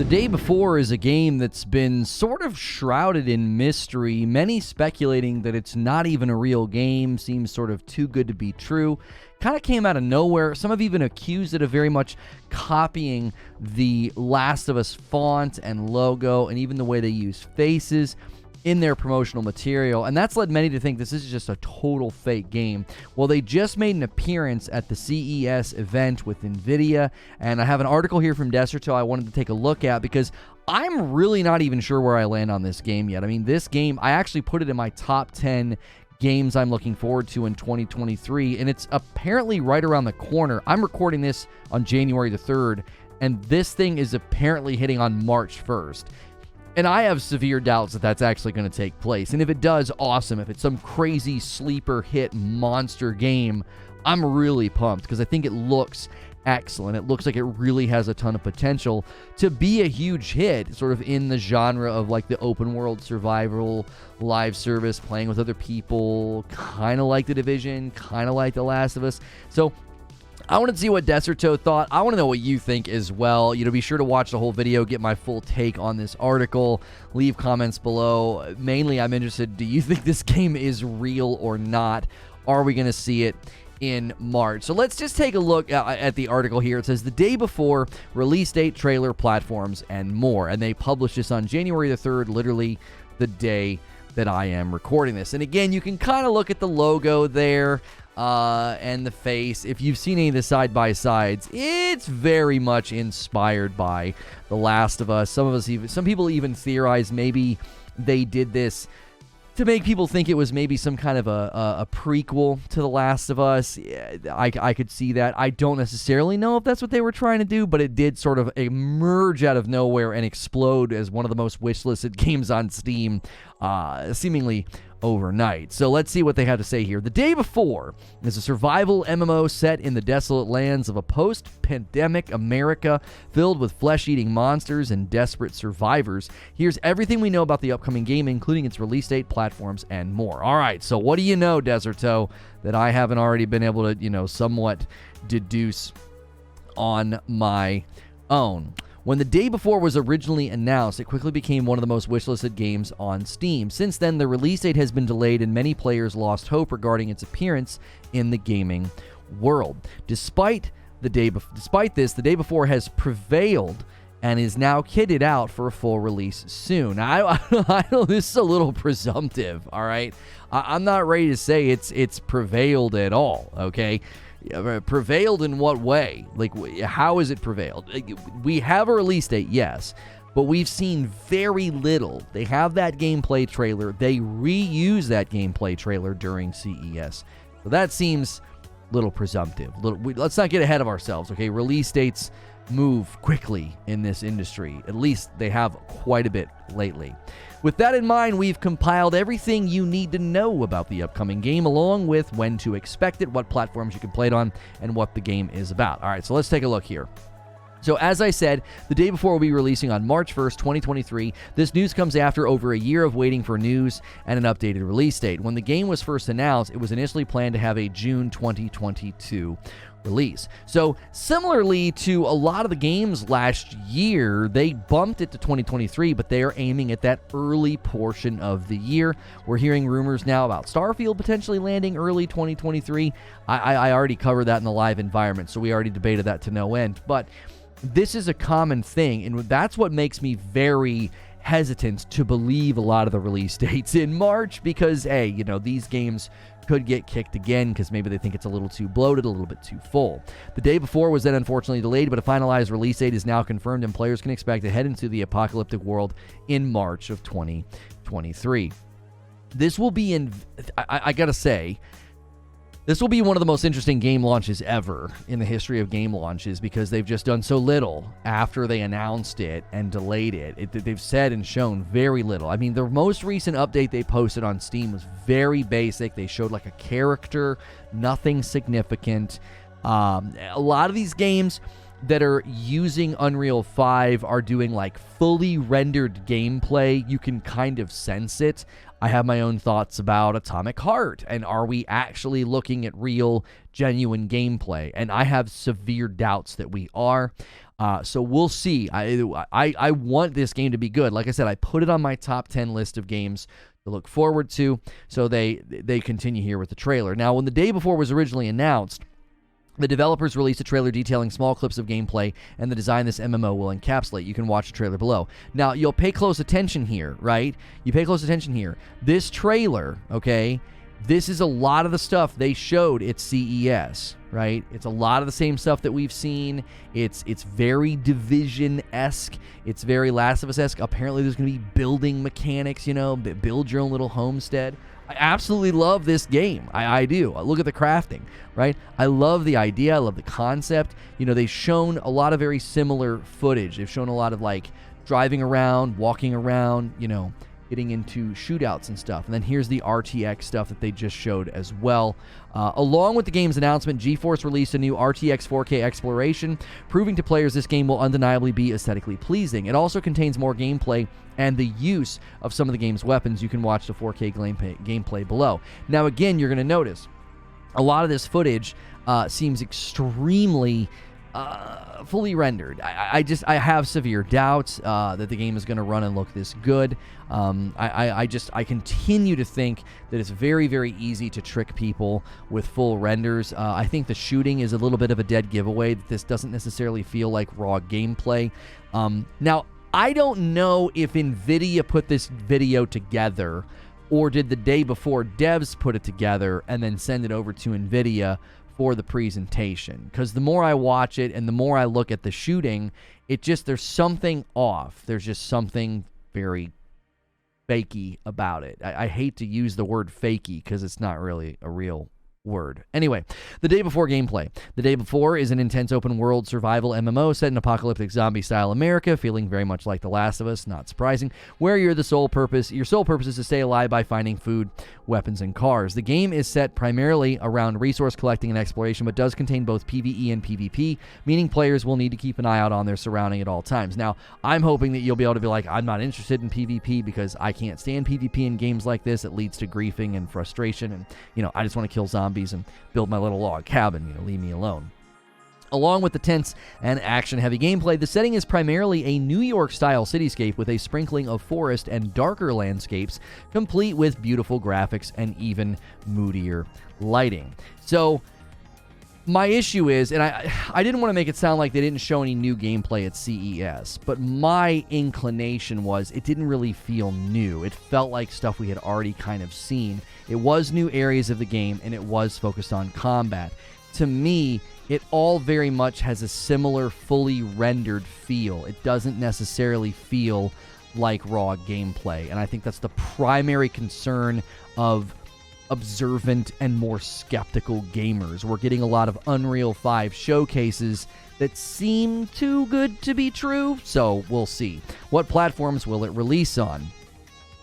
The Day Before is a game that's been sort of shrouded in mystery, many speculating that it's not even a real game, seems sort of too good to be true. Kind of came out of nowhere. Some have even accused it of very much copying the Last of Us font and logo, and even the way they use faces in their promotional material, and that's led many to think this is just a total fake game. Well, they just made an appearance at the CES event with NVIDIA, and I have an article here from Deserto I wanted to take a look at because I'm really not even sure where I land on this game yet. I mean, this game, I actually put it in my top 10 games I'm looking forward to in 2023, and it's apparently right around the corner. I'm recording this on January the 3rd, and this thing is apparently hitting on March 1st. And I have severe doubts that that's actually going to take place. And if it does, awesome. If it's some crazy sleeper hit monster game, I'm really pumped because I think it looks excellent. It looks like it really has a ton of potential to be a huge hit, sort of in the genre of like the open world survival, live service, playing with other people, kind of like The Division, kind of like The Last of Us. So I want to see what Deserto thought. I want to know what you think as well. Be sure to watch the whole video, get my full take on this article, leave comments below. Mainly, I'm interested, do you think this game is real or not? Are we going to see it in March? So let's just take a look at the article here. It says, The Day Before, release date, trailer, platforms, and more. And they published this on January the 3rd, literally the day that I am recording this. And again, you can kind of look at the logo there, and the face. If you've seen any of the side-by-sides, it's very much inspired by The Last of Us. Some people even theorize maybe they did this to make people think it was maybe some kind of a prequel to The Last of Us. I could see that. I don't necessarily know if that's what they were trying to do, but it did sort of emerge out of nowhere and explode as one of the most wishlisted games on Steam, seemingly overnight. So let's see what they have to say here. The Day Before is a survival MMO set in the desolate lands of a post-pandemic America filled with flesh-eating monsters and desperate survivors. Here's everything we know about the upcoming game, including its release date, platforms, and more. All right, so what do you know, Deserto, that I haven't already been able to, somewhat deduce on my own? When The Day Before was originally announced, it quickly became one of the most wishlisted games on Steam. Since then, the release date has been delayed and many players lost hope regarding its appearance in the gaming world. Despite this, The Day Before has prevailed and is now kitted out for a full release soon. I know this is a little presumptive, all right? I'm not ready to say it's prevailed at all, okay? Prevailed in what way? Like, how is it prevailed? We have a release date, yes, but we've seen very little. They have that gameplay trailer. They reuse that gameplay trailer during CES. So that seems a little presumptive. Let's not get ahead of ourselves, okay? Release dates move quickly in this industry. At least they have quite a bit lately. With that in mind, we've compiled everything you need to know about the upcoming game, along with when to expect it, what platforms you can play it on, and what the game is about. All right, so let's take a look here. So as I said, The Day Before will be releasing on March 1st, 2023. This news comes after over a year of waiting for news and an updated release date. When the game was first announced, it was initially planned to have a June 2022 release. So similarly to a lot of the games last year, they bumped it to 2023, but they are aiming at that early portion of the year. We're hearing rumors now about Starfield potentially landing early 2023. I already covered that in the live environment, so we already debated that to no end. But this is a common thing, and that's what makes me very hesitant to believe a lot of the release dates in March because, hey, these games could get kicked again because maybe they think it's a little too bloated, a little bit too full. The Day Before was then unfortunately delayed, but a finalized release date is now confirmed and players can expect to head into the apocalyptic world in March of 2023. This will be I gotta say, this will be one of the most interesting game launches ever in the history of game launches because they've just done so little after they announced it and delayed it. They've said and shown very little. I mean, the most recent update they posted on Steam was very basic. They showed like a character, nothing significant. A lot of these games that are using Unreal 5 are doing like fully rendered gameplay. You can kind of sense it. I have my own thoughts about Atomic Heart, and are we actually looking at real, genuine gameplay? And I have severe doubts that we are. So we'll see. I want this game to be good. Like I said, I put it on my top 10 list of games to look forward to. So they continue here with the trailer. Now, when the day before was originally announced, the developers released a trailer detailing small clips of gameplay and the design this MMO will encapsulate. You can watch the trailer below. Now, you'll pay close attention here, right? You pay close attention here. This trailer, okay, this is a lot of the stuff they showed at CES, right? It's a lot of the same stuff that we've seen. It's very Division-esque. It's very Last of Us-esque. Apparently, there's going to be building mechanics, you know, build your own little homestead. I absolutely love this game. I do. Look at the crafting, right? I love the idea. I love the concept. You know, they've shown a lot of very similar footage. They've shown a lot of, like, driving around, walking around, you know, getting into shootouts and stuff. And then here's the RTX stuff that they just showed as well. Along with the game's announcement, GeForce released a new RTX 4K exploration, proving to players this game will undeniably be aesthetically pleasing. It also contains more gameplay and the use of some of the game's weapons. You can watch the 4K gameplay below. Now, again, you're going to notice a lot of this footage seems extremely fully rendered. I have severe doubts that the game is going to run and look this good. I continue to think that it's very, very easy to trick people with full renders. I think the shooting is a little bit of a dead giveaway, that this doesn't necessarily feel like raw gameplay. Now, I don't know if NVIDIA put this video together or did the day before devs put it together and then send it over to NVIDIA for the presentation, because the more I watch it and the more I look at the shooting, there's something off. There's just something very fakey about it. I hate to use the word fakey because it's not really a real word. Anyway, the day before gameplay. The day before is an intense open world survival MMO set in apocalyptic zombie style America, feeling very much like The Last of Us, not surprising, where your sole purpose is to stay alive by finding food, weapons, and cars. The game is set primarily around resource collecting and exploration, but does contain both PvE and PvP, meaning players will need to keep an eye out on their surrounding at all times. Now, I'm hoping that you'll be able to be like, I'm not interested in PvP because I can't stand PvP in games like this. It leads to griefing and frustration, and, you know, I just want to kill zombies and build my little log cabin, you know, leave me alone. Along with the tense and action-heavy gameplay, the setting is primarily a New York-style cityscape with a sprinkling of forest and darker landscapes, complete with beautiful graphics and even moodier lighting. So, my issue is, and I didn't want to make it sound like they didn't show any new gameplay at CES, but my inclination was it didn't really feel new. It felt like stuff we had already kind of seen. It was new areas of the game, and it was focused on combat. To me, it all very much has a similar fully rendered feel. It doesn't necessarily feel like raw gameplay, and I think that's the primary concern of observant and more skeptical gamers. We're getting a lot of Unreal 5 showcases that seem too good to be true, so we'll see. What platforms will it release on?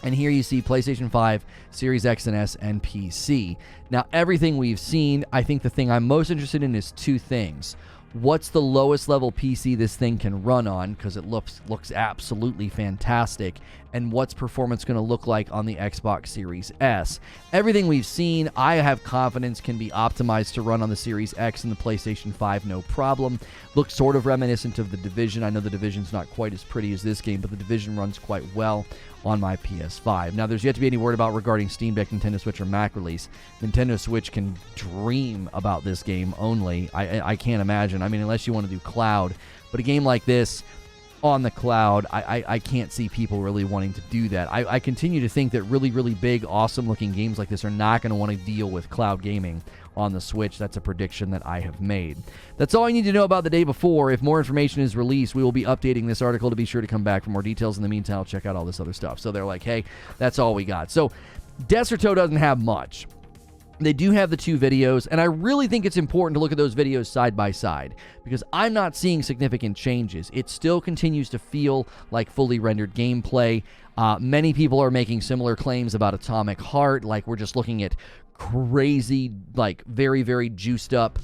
And here you see PlayStation 5, Series X and S, and PC. Now, everything we've seen, I think the thing I'm most interested in is two things. What's the lowest level PC this thing can run on, because it looks absolutely fantastic, and what's performance going to look like on the Xbox Series S. Everything we've seen, I have confidence can be optimized to run on the Series X and the PlayStation 5, no problem. Looks sort of reminiscent of The Division. I know The Division's not quite as pretty as this game, but The Division runs quite well on my PS5. Now, there's yet to be any word about regarding Steam Deck, Nintendo Switch, or Mac release. Nintendo Switch can dream about this game only. I can't imagine. I mean, unless you want to do cloud. But a game like this on the cloud, I can't see people really wanting to do that. I continue to think that really, really big, awesome-looking games like this are not going to want to deal with cloud gaming on the Switch. That's a prediction that I have made. That's all you need to know about the day before. If more information is released, we will be updating this article to be sure to come back for more details. In the meantime, I'll check out all this other stuff. So they're like, hey, that's all we got. So Desserto doesn't have much. They do have the two videos, and I really think it's important to look at those videos side by side, because I'm not seeing significant changes. It still continues to feel like fully rendered gameplay. Many people are making similar claims about Atomic Heart, like we're just looking at crazy, like very, very juiced up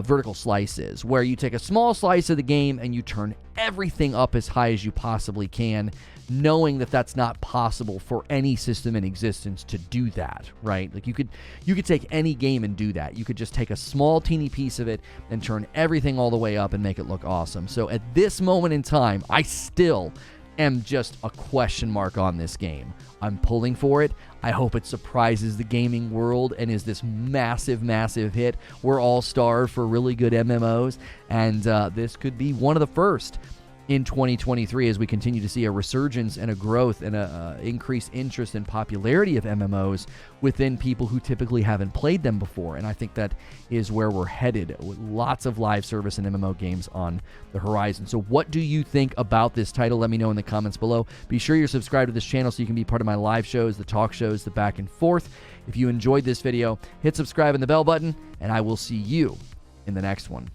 vertical slice is, where you take a small slice of the game and you turn everything up as high as you possibly can, knowing that that's not possible for any system in existence to do that, right? Like you could take any game and do that. You could just take a small teeny piece of it and turn everything all the way up and make it look awesome. So at this moment in time, I still am just a question mark on this game. I'm pulling for it. I hope it surprises the gaming world and is this massive, massive hit. We're all starved for really good MMOs, and this could be one of the first in 2023 as we continue to see a resurgence and a growth and a increased interest and popularity of MMOs within people who typically haven't played them before. And I think that is where we're headed, with lots of live service and MMO games on the horizon. So what do you think about this title? Let me know in the comments below. Be sure you're subscribed to this channel so you can be part of my live shows, the talk shows, the back and forth. If you enjoyed this video, hit subscribe and the bell button, and I will see you in the next one.